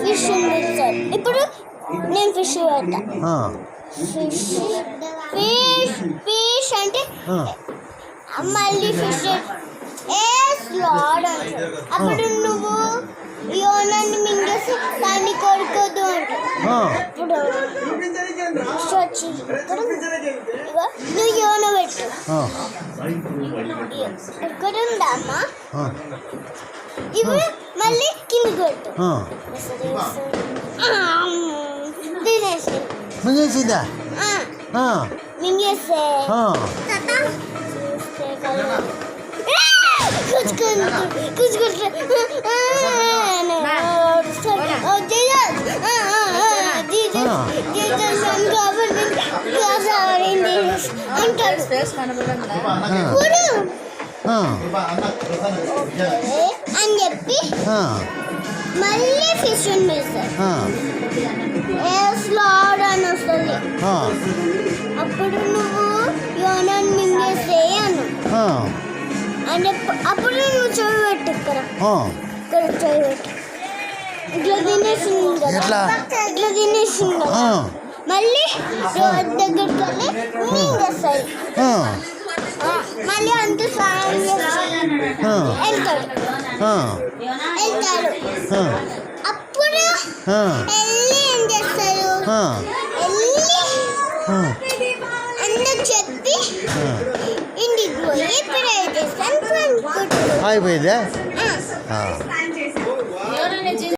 Fish ఇప్పుడు నేను fish పెట్టా. ఫిష్ ఫిష్ ఫిష్ అంటే మళ్ళీ ఫిష్ లాడ్ అంటారు. అప్పుడు నువ్వు యోనాన్ని మింగేసి దాన్ని కొడుకోదు అంటావు. ఇప్పుడు నువ్వు యోన పెట్టు. ఇక్కడ ఉందమ్మా. ఇప్పుడు మళ్ళీ కిందికి పెట్టు. మింగేసిందా? మింగేస్తే అని చెప్పి మళ్ళీ ఫిష్ స్లాడ్ అని వస్తుంది. అప్పుడు నువ్వు యోనాన్ని మింగేస్తే అను అంటే అప్పుడు నువ్వు చెవి పెట్టు. ఇక్కడ చెవి పెట్టు. ఇట్లా తినేసింది కదా, ఇట్లా తినేసింది కదా. మళ్ళీ దగ్గరికి వెళ్ళి మింగేస్తాయి. మళ్ళీ అంత సాయం వెళ్తాడు. అప్పుడు వెళ్ళి ఏం చేస్తారు? వెళ్ళి అందరు చెప్పి ఇంటికి పోయి ప్రే చేస్తాను. అయిపోయిందా?